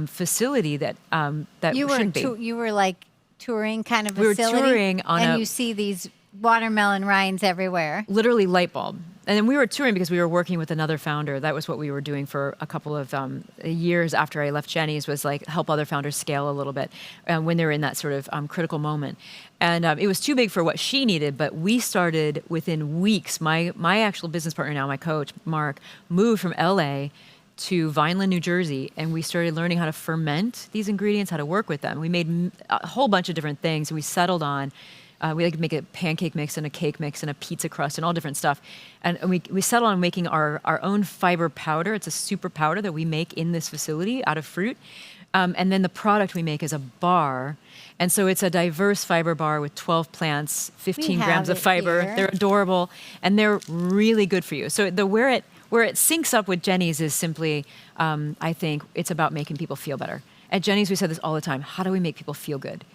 facility that shouldn't be. You were like touring kind of we facility. were touring on and you see these watermelon rinds everywhere. Literally light bulb. And then we were touring because we were working with another founder. That was what we were doing for a couple of years after I left Jeni's, was like help other founders scale a little bit when they're in that sort of critical moment. And it was too big for what she needed, but we started within weeks. My actual business partner now, my coach, Mark, moved from LA to Vineland, New Jersey, and we started learning how to ferment these ingredients, how to work with them. We made a whole bunch of different things, and we settled on we like to make a pancake mix and a cake mix and a pizza crust and all different stuff. And we settled on making our own fiber powder. It's a super powder that we make in this facility out of fruit. And then the product we make is a bar. And so it's a diverse fiber bar with 12 plants, 15 grams of fiber. Here. They're adorable, and they're really good for you. So where it syncs up with Jeni's is simply, I think, it's about making people feel better. At Jeni's, we said this all the time. How do we make people feel good?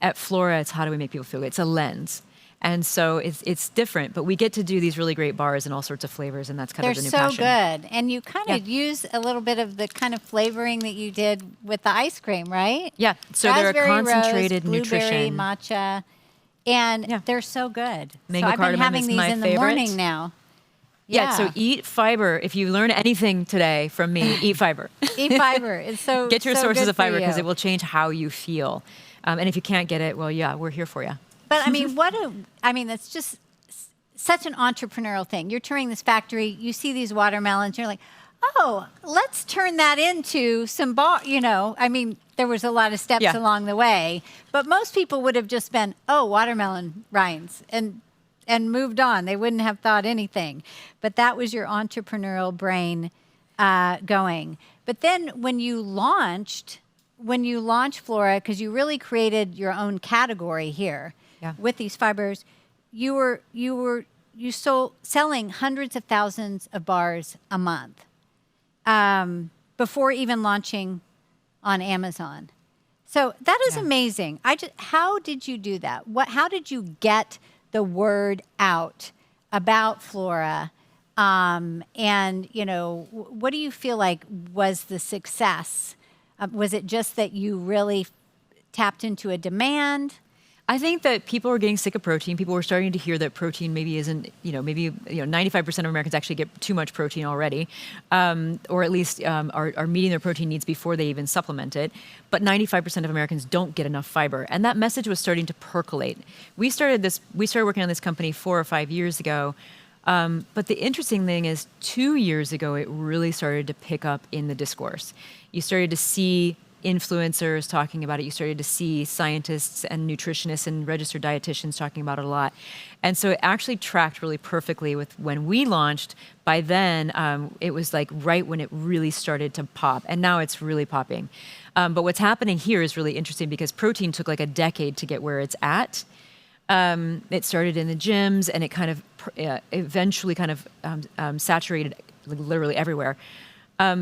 At Flora, it's how do we make people feel good? It's a lens. And so it's different, but we get to do these really great bars and all sorts of flavors, and that's kind of the new passion. They're so good. And you kind of use a little bit of the kind of flavoring that you did with the ice cream, right? Yeah, so Raspberry they're a concentrated rose, blueberry, nutrition. matcha, and they're so good. Mango so I've been cardamom having is these my in the favorite. morning now. Yeah, so eat fiber. If you learn anything today from me, eat fiber. Eat fiber. It's so Get your so sources good of fiber, for because you. it will change how you feel. And if you can't get it, well, yeah, we're here for you. But I mean, that's just such an entrepreneurial thing. You're touring this factory, you see these watermelons, you're like, oh, let's turn that into some bar, I mean, there was a lot of steps along the way, but most people would have just been, oh, watermelon rinds and moved on. They wouldn't have thought anything. But that was your entrepreneurial brain going. But then when you launched Flora, because you really created your own category here with these fibers, you selling hundreds of thousands of bars a month before even launching on Amazon. So that is amazing. How did you do that? How did you get the word out about Flora? And, you know, what do you feel like was the success? Was it just that you really tapped into a demand? I think that people were getting sick of protein. People were starting to hear that protein maybe isn't, maybe 95% of Americans actually get too much protein already, or at least are meeting their protein needs before they even supplement it. But 95% of Americans don't get enough fiber, and that message was starting to percolate. We started working on this company 4 or 5 years ago. But the interesting thing is 2 years ago, it really started to pick up in the discourse. You started to see influencers talking about it. You started to see scientists and nutritionists and registered dietitians talking about it a lot. And so it actually tracked really perfectly with when we launched. By then, it was like right when it really started to pop. And now it's really popping. But what's happening here is really interesting because protein took like a decade to get where it's at. It started in the gyms and it kind of eventually kind of saturated literally everywhere.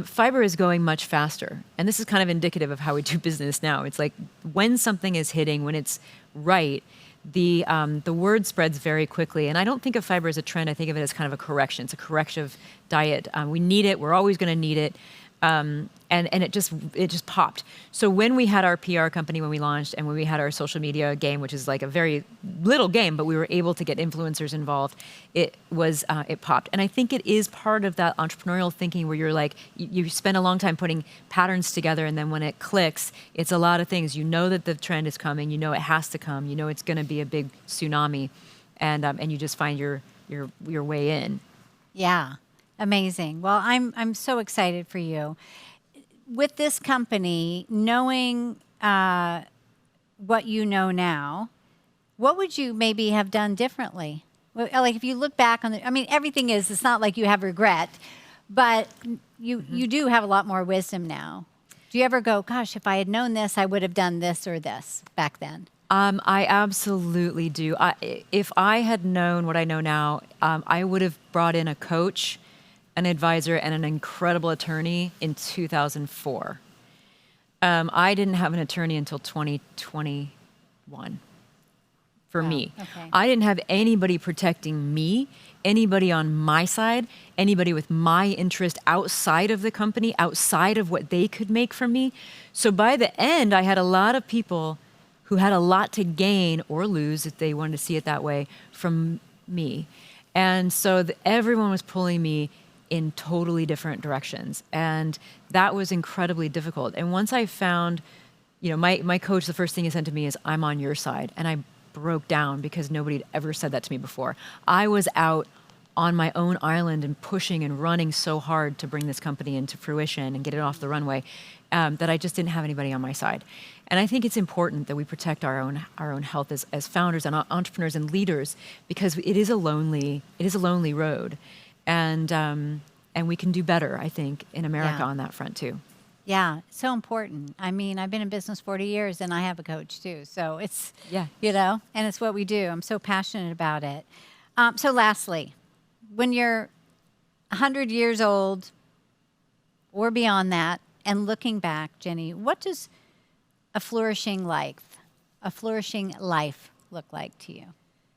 Fiber is going much faster. And this is kind of indicative of how we do business now. It's like when something is hitting, when it's right, the word spreads very quickly. And I don't think of fiber as a trend. I think of it as kind of a correction. It's a corrective diet. We need it. We're always going to need it. And it just popped. So when we had our PR company, when we launched, and when we had our social media game, which is like a very little game, but we were able to get influencers involved, it popped. And I think it is part of that entrepreneurial thinking where you're like, you spend a long time putting patterns together, and then when it clicks, it's a lot of things. You know that the trend is coming. You know it has to come. You know it's going to be a big tsunami, and you just find your way in. Yeah. Amazing. Well, I'm so excited for you. With this company, knowing what you know now, what would you maybe have done differently? Like if you look back on everything it's not like you have regret, but you do have a lot more wisdom now. Do you ever go, gosh, if I had known this, I would have done this or this back then? I absolutely do. If I had known what I know now, I would have brought in a coach, an advisor, and an incredible attorney in 2004. I didn't have an attorney until 2021 for me. Okay. I didn't have anybody protecting me, anybody on my side, anybody with my interest outside of the company, outside of what they could make from me. So by the end, I had a lot of people who had a lot to gain or lose, if they wanted to see it that way, from me. And so everyone was pulling me in totally different directions. And that was incredibly difficult. And once I found, my coach, the first thing he said to me is, I'm on your side. And I broke down because nobody had ever said that to me before. I was out on my own island and pushing and running so hard to bring this company into fruition and get it off the runway that I just didn't have anybody on my side. And I think it's important that we protect our own health as founders and entrepreneurs and leaders, because it is a lonely road. And we can do better, I think, in America on that front too. Yeah, so important. I've been in business 40 years and I have a coach too. So it's, and it's what we do. I'm so passionate about it. So lastly, when you're 100 years old or beyond that and looking back, Jeni, what does a flourishing life look like to you?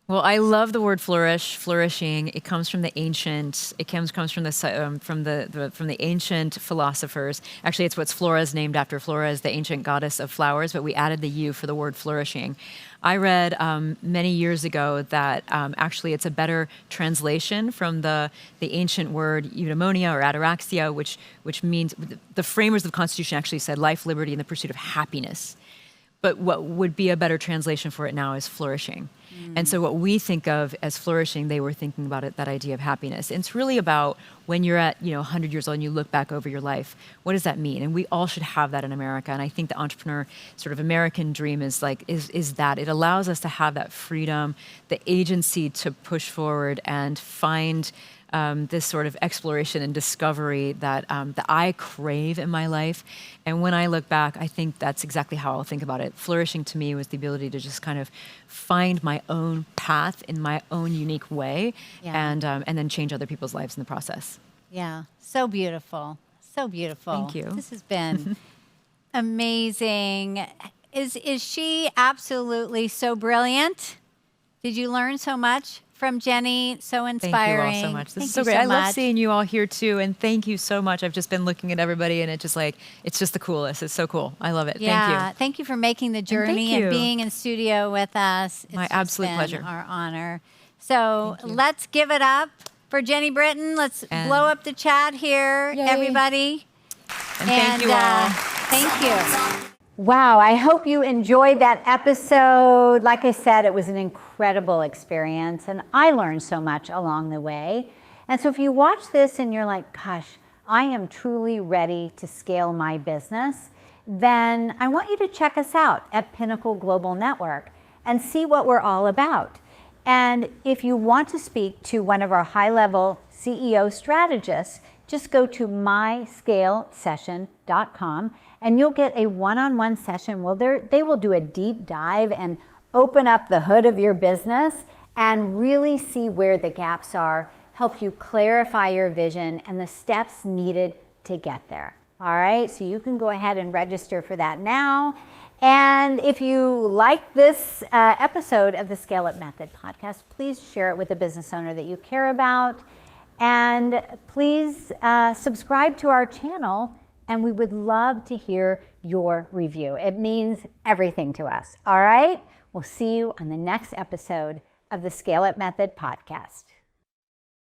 Well, I love the word flourishing. It comes from the ancient. It comes from the ancient philosophers. Actually, it's what Flora is named after. Flora is the ancient goddess of flowers, but we added the U for the word flourishing. I read many years ago that actually it's a better translation from the ancient word eudaimonia or ataraxia, which means the framers of the Constitution actually said life, liberty, and the pursuit of happiness. But what would be a better translation for it now is flourishing. And so what we think of as flourishing, they were thinking about it, that idea of happiness. And it's really about when you're at 100 years old and you look back over your life, what does that mean? And we all should have that in America. And I think the entrepreneur sort of American dream is that. It allows us to have that freedom, the agency to push forward and find this sort of exploration and discovery that that I crave in my life. And when I look back, I think that's exactly how I'll think about it. Flourishing to me was the ability to just kind of find my own path in my own unique way, and then change other people's lives in the process. Yeah, so beautiful. So beautiful. Thank you. This has been amazing. Is she absolutely so brilliant? Did you learn so much from Jeni? So inspiring. Thank you all so much. This is Thank so you great. I love much. seeing you all here too, and thank you so much. I've just been looking at everybody, and it's just the coolest. It's so cool. I love it. Yeah, thank you for making the journey and you. being in studio with us. It's My just absolute been pleasure. Our honor. So let's give it up for Jeni Britton. Let's blow up the chat here, Yay. everybody. And thank you all. Thank you. Wow, I hope you enjoyed that episode. Like I said, it was an incredible experience, and I learned so much along the way. And so if you watch this and you're like, gosh, I am truly ready to scale my business, then I want you to check us out at Pinnacle Global Network and see what we're all about. And if you want to speak to one of our high-level CEO strategists, just go to myscalesession.com and you'll get a one-on-one session where they will do a deep dive and open up the hood of your business and really see where the gaps are, help you clarify your vision and the steps needed to get there. All right, so you can go ahead and register for that now. And if you like this episode of the Scale Up Method podcast, please share it with a business owner that you care about. And please subscribe to our channel, and we would love to hear your review. It means everything to us. All right? We'll see you on the next episode of the Scale Up Method podcast.